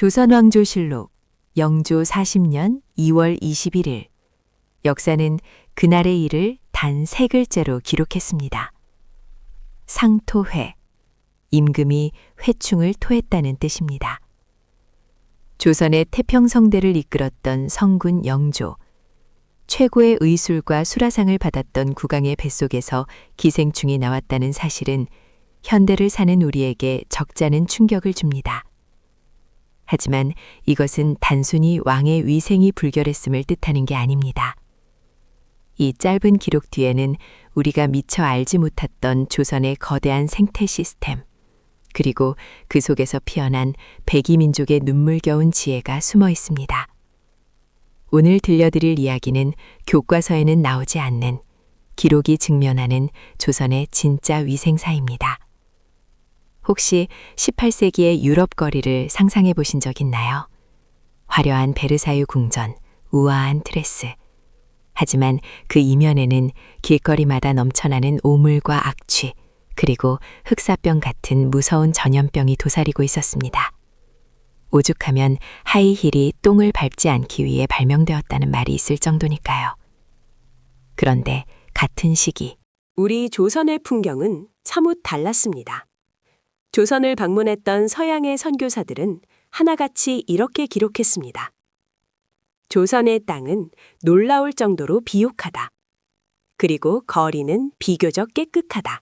조선왕조실록 영조 40년 2월 21일 역사는 그날의 일을 단 3글자로 기록했습니다. 상토회, 임금이 회충을 토했다는 뜻입니다. 조선의 태평성대를 이끌었던 성군 영조, 최고의 의술과 수라상을 받았던 국왕의 뱃속에서 기생충이 나왔다는 사실은 현대를 사는 우리에게 적잖은 충격을 줍니다. 하지만 이것은 단순히 왕의 위생이 불결했음을 뜻하는 게 아닙니다. 이 짧은 기록 뒤에는 우리가 미처 알지 못했던 조선의 거대한 생태 시스템, 그리고 그 속에서 피어난 백이민족의 눈물겨운 지혜가 숨어 있습니다. 오늘 들려드릴 이야기는 교과서에는 나오지 않는, 기록이 증명하는 조선의 진짜 위생사입니다. 혹시 18세기의 유럽 거리를 상상해 보신 적 있나요? 화려한 베르사유 궁전, 우아한 트레스. 하지만 그 이면에는 길거리마다 넘쳐나는 오물과 악취, 그리고 흑사병 같은 무서운 전염병이 도사리고 있었습니다. 오죽하면 하이힐이 똥을 밟지 않기 위해 발명되었다는 말이 있을 정도니까요. 그런데 같은 시기, 우리 조선의 풍경은 사뭇 달랐습니다. 조선을 방문했던 서양의 선교사들은 하나같이 이렇게 기록했습니다. 조선의 땅은 놀라울 정도로 비옥하다. 그리고 거리는 비교적 깨끗하다.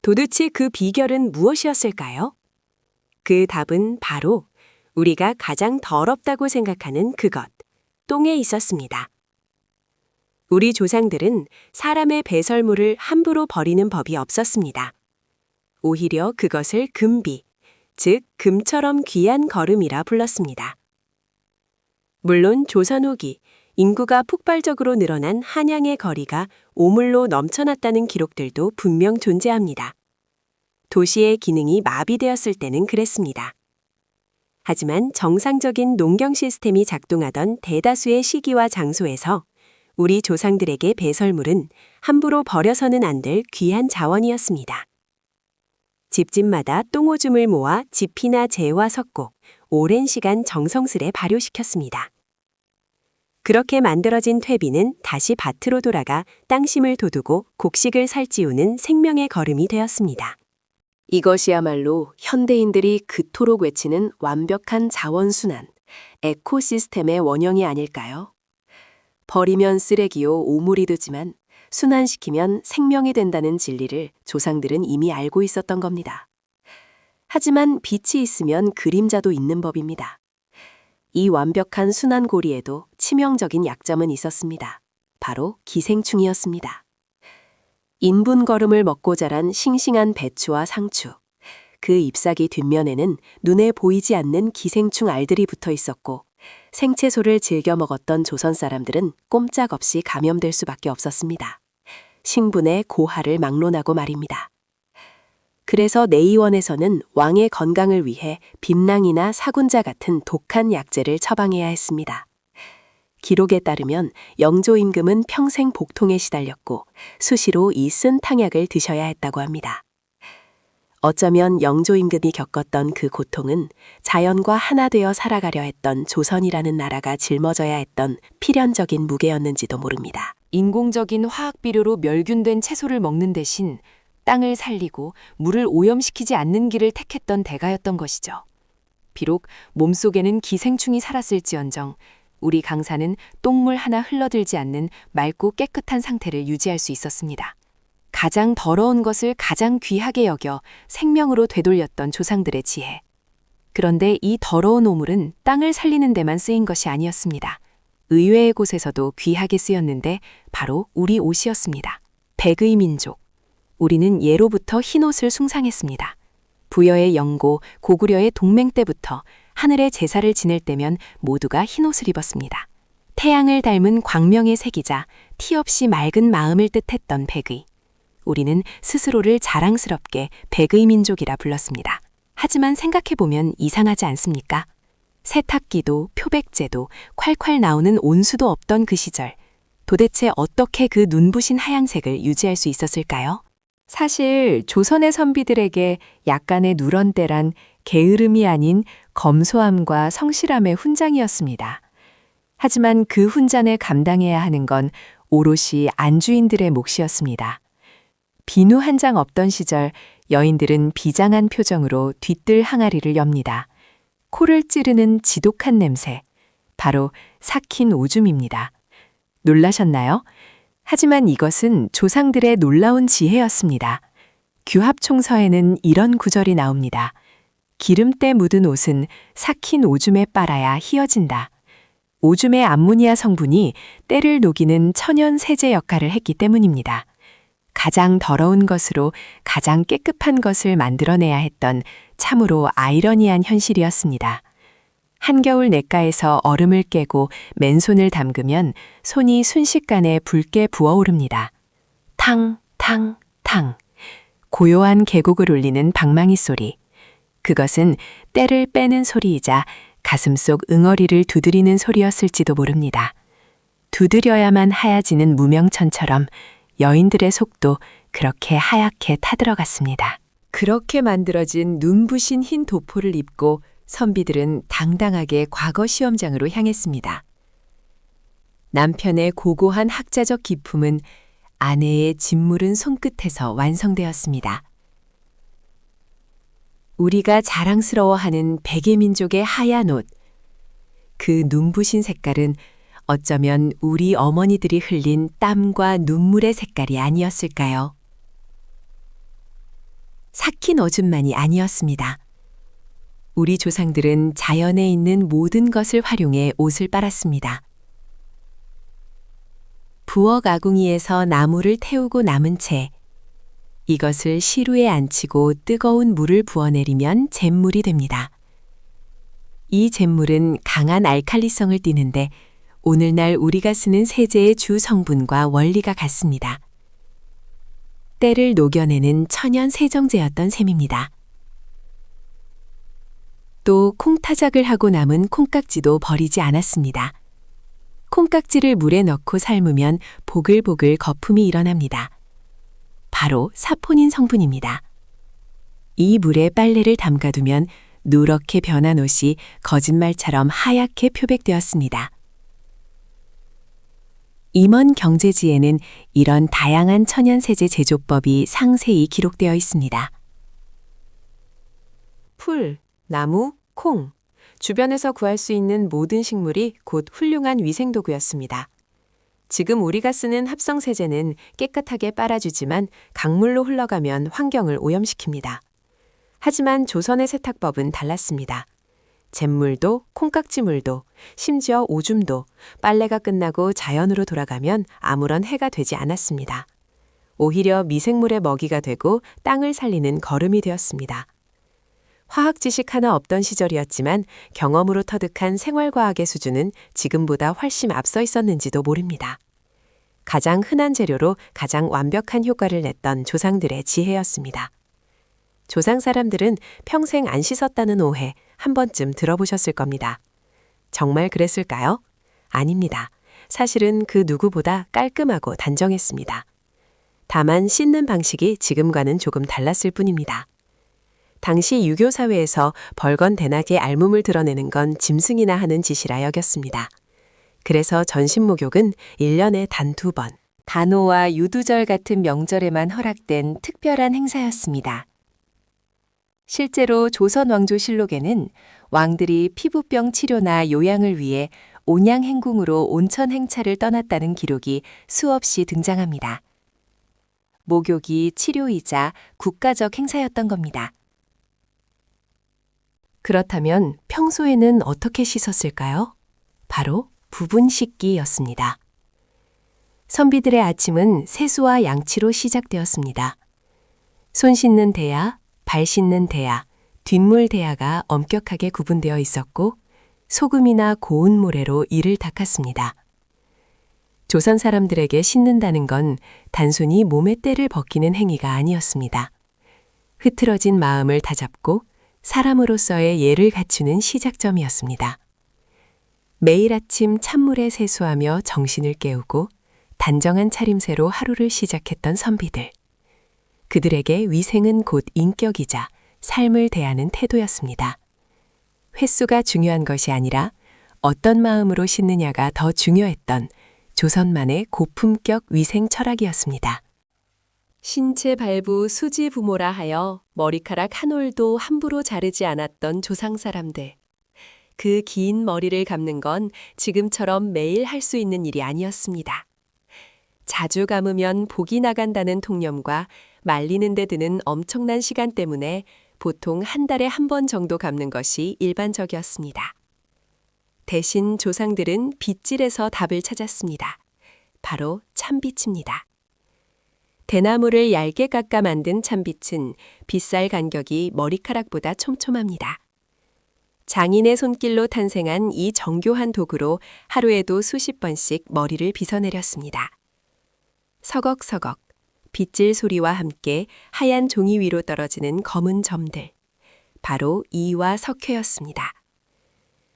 도대체 그 비결은 무엇이었을까요? 그 답은 바로 우리가 가장 더럽다고 생각하는 그것, 똥에 있었습니다. 우리 조상들은 사람의 배설물을 함부로 버리는 법이 없었습니다. 오히려 그것을 금비, 즉 금처럼 귀한 거름이라 불렀습니다. 물론 조선 후기, 인구가 폭발적으로 늘어난 한양의 거리가 오물로 넘쳐났다는 기록들도 분명 존재합니다. 도시의 기능이 마비되었을 때는 그랬습니다. 하지만 정상적인 농경 시스템이 작동하던 대다수의 시기와 장소에서 우리 조상들에게 배설물은 함부로 버려서는 안 될 귀한 자원이었습니다. 집집마다 똥오줌을 모아 지피나 재와 섞고 오랜 시간 정성스레 발효시켰습니다. 그렇게 만들어진 퇴비는 다시 밭으로 돌아가 땅심을 돋우고 곡식을 살찌우는 생명의 거름이 되었습니다. 이것이야말로 현대인들이 그토록 외치는 완벽한 자원순환, 에코시스템의 원형이 아닐까요? 버리면 쓰레기요 오물이 되지만 순환시키면 생명이 된다는 진리를 조상들은 이미 알고 있었던 겁니다. 하지만 빛이 있으면 그림자도 있는 법입니다. 이 완벽한 순환고리에도 치명적인 약점은 있었습니다. 바로 기생충이었습니다. 인분거름을 먹고 자란 싱싱한 배추와 상추, 그 잎사귀 뒷면에는 눈에 보이지 않는 기생충 알들이 붙어 있었고 생채소를 즐겨 먹었던 조선 사람들은 꼼짝없이 감염될 수밖에 없었습니다. 신분의 고하를 막론하고 말입니다. 그래서 내의원에서는 왕의 건강을 위해 빈낭이나 사군자 같은 독한 약재를 처방해야 했습니다. 기록에 따르면 영조 임금은 평생 복통에 시달렸고 수시로 이 쓴 탕약을 드셔야 했다고 합니다. 어쩌면 영조 임금이 겪었던 그 고통은 자연과 하나 되어 살아가려 했던 조선이라는 나라가 짊어져야 했던 필연적인 무게였는지도 모릅니다. 인공적인 화학 비료로 멸균된 채소를 먹는 대신 땅을 살리고 물을 오염시키지 않는 길을 택했던 대가였던 것이죠. 비록 몸속에는 기생충이 살았을지언정 우리 강산은 똥물 하나 흘러들지 않는 맑고 깨끗한 상태를 유지할 수 있었습니다. 가장 더러운 것을 가장 귀하게 여겨 생명으로 되돌렸던 조상들의 지혜. 그런데 이 더러운 오물은 땅을 살리는 데만 쓰인 것이 아니었습니다. 의외의 곳에서도 귀하게 쓰였는데 바로 우리 옷이었습니다. 백의 민족. 우리는 예로부터 흰옷을 숭상했습니다. 부여의 영고, 고구려의 동맹 때부터 하늘의 제사를 지낼 때면 모두가 흰옷을 입었습니다. 태양을 닮은 광명의 색이자 티 없이 맑은 마음을 뜻했던 백의. 우리는 스스로를 자랑스럽게 백의 민족이라 불렀습니다. 하지만 생각해보면 이상하지 않습니까? 세탁기도 표백제도 콸콸 나오는 온수도 없던 그 시절, 도대체 어떻게 그 눈부신 하얀색을 유지할 수 있었을까요? 사실 조선의 선비들에게 약간의 누런 때란 게으름이 아닌 검소함과 성실함의 훈장이었습니다. 하지만 그 훈장을 감당해야 하는 건 오롯이 안주인들의 몫이었습니다. 비누 한 장 없던 시절 여인들은 비장한 표정으로 뒤뜰 항아리를 엽니다. 코를 찌르는 지독한 냄새, 바로 삭힌 오줌입니다. 놀라셨나요? 하지만 이것은 조상들의 놀라운 지혜였습니다. 규합총서에는 이런 구절이 나옵니다. 기름때 묻은 옷은 삭힌 오줌에 빨아야 휘어진다. 오줌의 암모니아 성분이 때를 녹이는 천연 세제 역할을 했기 때문입니다. 가장 더러운 것으로 가장 깨끗한 것을 만들어내야 했던 참으로 아이러니한 현실이었습니다. 한겨울 냇가에서 얼음을 깨고 맨손을 담그면 손이 순식간에 붉게 부어오릅니다. 탕, 탕, 탕. 고요한 계곡을 울리는 방망이 소리. 그것은 때를 빼는 소리이자 가슴속 응어리를 두드리는 소리였을지도 모릅니다. 두드려야만 하얘지는 무명천처럼 여인들의 속도 그렇게 하얗게 타들어갔습니다. 그렇게 만들어진 눈부신 흰 도포를 입고 선비들은 당당하게 과거 시험장으로 향했습니다. 남편의 고고한 학자적 기품은 아내의 짓무른 손끝에서 완성되었습니다. 우리가 자랑스러워하는 백예민족의 하얀 옷, 그 눈부신 색깔은 어쩌면 우리 어머니들이 흘린 땀과 눈물의 색깔이 아니었을까요? 삭힌 오줌만이 아니었습니다. 우리 조상들은 자연에 있는 모든 것을 활용해 옷을 빨았습니다. 부엌 아궁이에서 나무를 태우고 남은 채 이것을 시루에 안치고 뜨거운 물을 부어내리면 잿물이 됩니다. 이 잿물은 강한 알칼리성을 띠는데 오늘날 우리가 쓰는 세제의 주 성분과 원리가 같습니다. 때를 녹여내는 천연 세정제였던 셈입니다. 또 콩타작을 하고 남은 콩깍지도 버리지 않았습니다. 콩깍지를 물에 넣고 삶으면 보글보글 거품이 일어납니다. 바로 사포닌 성분입니다. 이 물에 빨래를 담가두면 누렇게 변한 옷이 거짓말처럼 하얗게 표백되었습니다. 임원 경제지에는 이런 다양한 천연세제 제조법이 상세히 기록되어 있습니다. 풀, 나무, 콩, 주변에서 구할 수 있는 모든 식물이 곧 훌륭한 위생도구였습니다. 지금 우리가 쓰는 합성세제는 깨끗하게 빨아주지만 강물로 흘러가면 환경을 오염시킵니다. 하지만 조선의 세탁법은 달랐습니다. 잿물도 콩깍지물도 심지어 오줌도 빨래가 끝나고 자연으로 돌아가면 아무런 해가 되지 않았습니다. 오히려 미생물의 먹이가 되고 땅을 살리는 거름이 되었습니다. 화학 지식 하나 없던 시절이었지만 경험으로 터득한 생활과학의 수준은 지금보다 훨씬 앞서 있었는지도 모릅니다. 가장 흔한 재료로 가장 완벽한 효과를 냈던 조상들의 지혜였습니다. 조상 사람들은 평생 안 씻었다는 오해 한 번쯤 들어보셨을 겁니다. 정말 그랬을까요? 아닙니다. 사실은 그 누구보다 깔끔하고 단정했습니다. 다만 씻는 방식이 지금과는 조금 달랐을 뿐입니다. 당시 유교 사회에서 벌건 대낮에 알몸을 드러내는 건 짐승이나 하는 짓이라 여겼습니다. 그래서 전신목욕은 1년에 단 2번, 단오와 유두절 같은 명절에만 허락된 특별한 행사였습니다. 실제로 조선 왕조실록에는 왕들이 피부병 치료나 요양을 위해 온양행궁으로 온천 행차를 떠났다는 기록이 수없이 등장합니다. 목욕이 치료이자 국가적 행사였던 겁니다. 그렇다면 평소에는 어떻게 씻었을까요? 바로 부분 씻기였습니다. 선비들의 아침은 세수와 양치로 시작되었습니다. 손 씻는 대야, 발 씻는 대야, 뒷물 대야가 엄격하게 구분되어 있었고 소금이나 고운 모래로 이를 닦았습니다. 조선 사람들에게 씻는다는 건 단순히 몸의 때를 벗기는 행위가 아니었습니다. 흐트러진 마음을 다잡고 사람으로서의 예를 갖추는 시작점이었습니다. 매일 아침 찬물에 세수하며 정신을 깨우고 단정한 차림새로 하루를 시작했던 선비들. 그들에게 위생은 곧 인격이자 삶을 대하는 태도였습니다. 횟수가 중요한 것이 아니라 어떤 마음으로 씻느냐가 더 중요했던 조선만의 고품격 위생 철학이었습니다. 신체 발부 수지 부모라 하여 머리카락 한 올도 함부로 자르지 않았던 조상 사람들. 그 긴 머리를 감는 건 지금처럼 매일 할 수 있는 일이 아니었습니다. 자주 감으면 복이 나간다는 통념과 말리는 데 드는 엄청난 시간 때문에 보통 한 달에 한 번 정도 감는 것이 일반적이었습니다. 대신 조상들은 빗질에서 답을 찾았습니다. 바로 참빗입니다. 대나무를 얇게 깎아 만든 참빗은 빗살 간격이 머리카락보다 촘촘합니다. 장인의 손길로 탄생한 이 정교한 도구로 하루에도 수십 번씩 머리를 빗어내렸습니다. 서걱서걱 빗질 소리와 함께 하얀 종이 위로 떨어지는 검은 점들. 바로 이와 석회였습니다.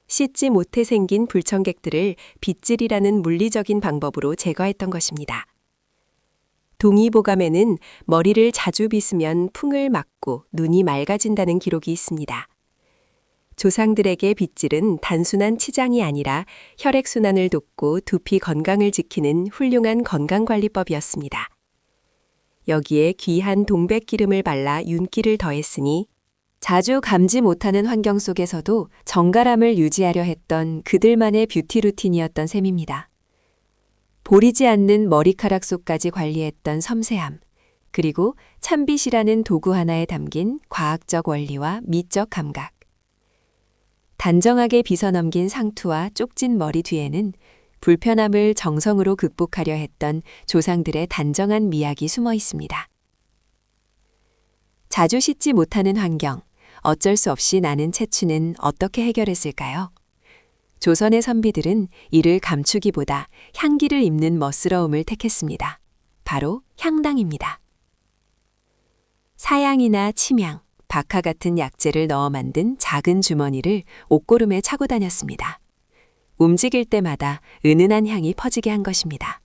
씻지 못해 생긴 불청객들을 빗질이라는 물리적인 방법으로 제거했던 것입니다. 동의보감에는 머리를 자주 빗으면 풍을 막고 눈이 맑아진다는 기록이 있습니다. 조상들에게 빗질은 단순한 치장이 아니라 혈액순환을 돕고 두피 건강을 지키는 훌륭한 건강관리법이었습니다. 여기에 귀한 동백기름을 발라 윤기를 더했으니 자주 감지 못하는 환경 속에서도 정갈함을 유지하려 했던 그들만의 뷰티 루틴이었던 셈입니다. 보리지 않는 머리카락 속까지 관리했던 섬세함, 그리고 참빗이라는 도구 하나에 담긴 과학적 원리와 미적 감각. 단정하게 빗어넘긴 상투와 쪽진 머리 뒤에는 불편함을 정성으로 극복하려 했던 조상들의 단정한 미학이 숨어 있습니다. 자주 씻지 못하는 환경, 어쩔 수 없이 나는 채취는 어떻게 해결했을까요? 조선의 선비들은 이를 감추기보다 향기를 입는 멋스러움을 택했습니다. 바로 향당입니다. 사양이나 침향, 박하 같은 약재를 넣어 만든 작은 주머니를 옷고름에 차고 다녔습니다. 움직일 때마다 은은한 향이 퍼지게 한 것입니다.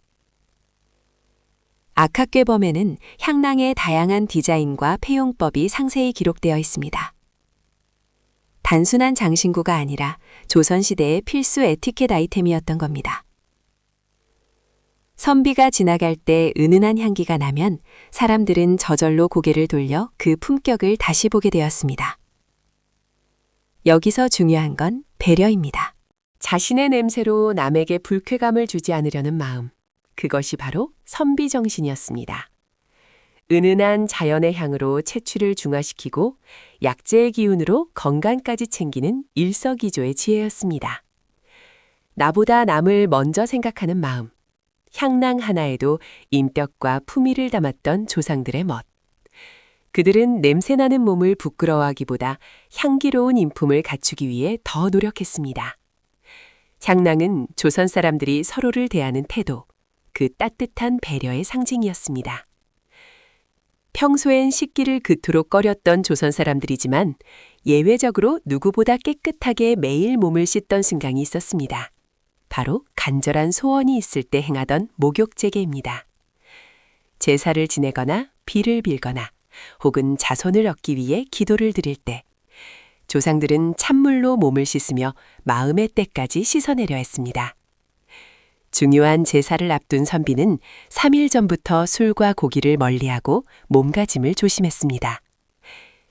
악학괴범에는 향낭의 다양한 디자인과 폐용법이 상세히 기록되어 있습니다. 단순한 장신구가 아니라 조선시대의 필수 에티켓 아이템이었던 겁니다. 선비가 지나갈 때 은은한 향기가 나면 사람들은 저절로 고개를 돌려 그 품격을 다시 보게 되었습니다. 여기서 중요한 건 배려입니다. 자신의 냄새로 남에게 불쾌감을 주지 않으려는 마음. 그것이 바로 선비 정신이었습니다. 은은한 자연의 향으로 채취를 중화시키고 약재의 기운으로 건강까지 챙기는 일석이조의 지혜였습니다. 나보다 남을 먼저 생각하는 마음. 향낭 하나에도 인격과 품위를 담았던 조상들의 멋. 그들은 냄새나는 몸을 부끄러워하기보다 향기로운 인품을 갖추기 위해 더 노력했습니다. 향낭은 조선 사람들이 서로를 대하는 태도, 그 따뜻한 배려의 상징이었습니다. 평소엔 씻기를 그토록 꺼렸던 조선 사람들이지만 예외적으로 누구보다 깨끗하게 매일 몸을 씻던 순간이 있었습니다. 바로 간절한 소원이 있을 때 행하던 목욕제계입니다. 제사를 지내거나 비를 빌거나 혹은 자손을 얻기 위해 기도를 드릴 때 조상들은 찬물로 몸을 씻으며 마음의 때까지 씻어내려 했습니다. 중요한 제사를 앞둔 선비는 3일 전부터 술과 고기를 멀리하고 몸가짐을 조심했습니다.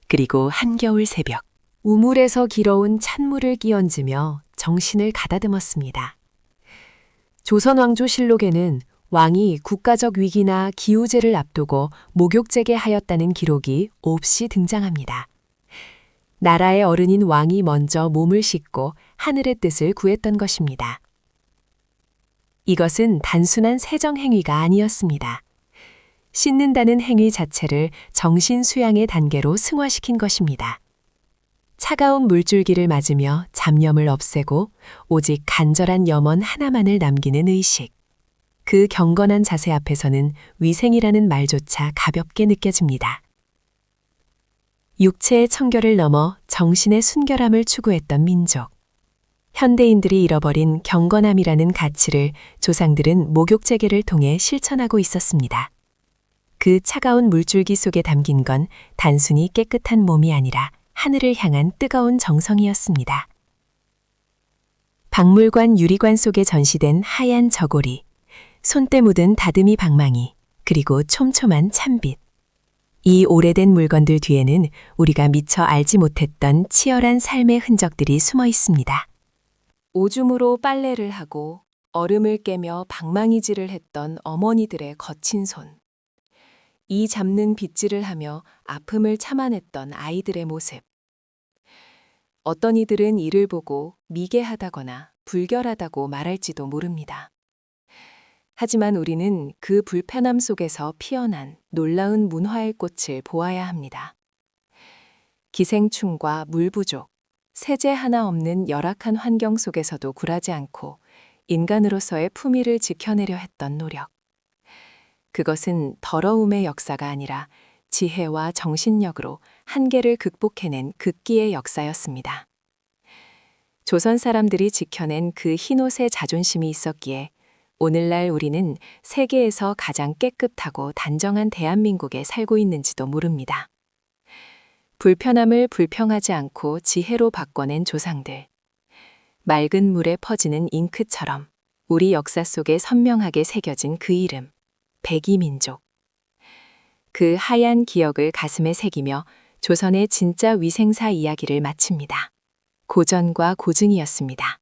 그리고 한겨울 새벽, 우물에서 길어온 찬물을 끼얹으며 정신을 가다듬었습니다. 조선왕조실록에는 왕이 국가적 위기나 기우제를 앞두고 목욕제게 하였다는 기록이 옵시 등장합니다. 나라의 어른인 왕이 먼저 몸을 씻고 하늘의 뜻을 구했던 것입니다. 이것은 단순한 세정 행위가 아니었습니다. 씻는다는 행위 자체를 정신 수양의 단계로 승화시킨 것입니다. 차가운 물줄기를 맞으며 잡념을 없애고 오직 간절한 염원 하나만을 남기는 의식. 그 경건한 자세 앞에서는 위생이라는 말조차 가볍게 느껴집니다. 육체의 청결을 넘어 정신의 순결함을 추구했던 민족. 현대인들이 잃어버린 경건함이라는 가치를 조상들은 목욕제계를 통해 실천하고 있었습니다. 그 차가운 물줄기 속에 담긴 건 단순히 깨끗한 몸이 아니라 하늘을 향한 뜨거운 정성이었습니다. 박물관 유리관 속에 전시된 하얀 저고리, 손때 묻은 다듬이 방망이, 그리고 촘촘한 찬빛. 이 오래된 물건들 뒤에는 우리가 미처 알지 못했던 치열한 삶의 흔적들이 숨어 있습니다. 오줌으로 빨래를 하고 얼음을 깨며 방망이질을 했던 어머니들의 거친 손. 이 잡는 빗질을 하며 아픔을 참아냈던 아이들의 모습. 어떤 이들은 이를 보고 미개하다거나 불결하다고 말할지도 모릅니다. 하지만 우리는 그 불편함 속에서 피어난 놀라운 문화의 꽃을 보아야 합니다. 기생충과 물 부족, 세제 하나 없는 열악한 환경 속에서도 굴하지 않고 인간으로서의 품위를 지켜내려 했던 노력. 그것은 더러움의 역사가 아니라 지혜와 정신력으로 한계를 극복해낸 극기의 역사였습니다. 조선 사람들이 지켜낸 그 흰옷의 자존심이 있었기에 오늘날 우리는 세계에서 가장 깨끗하고 단정한 대한민국에 살고 있는지도 모릅니다. 불편함을 불평하지 않고 지혜로 바꿔낸 조상들. 맑은 물에 퍼지는 잉크처럼 우리 역사 속에 선명하게 새겨진 그 이름, 백이민족. 그 하얀 기억을 가슴에 새기며 조선의 진짜 위생사 이야기를 마칩니다. 고전과 고증이었습니다.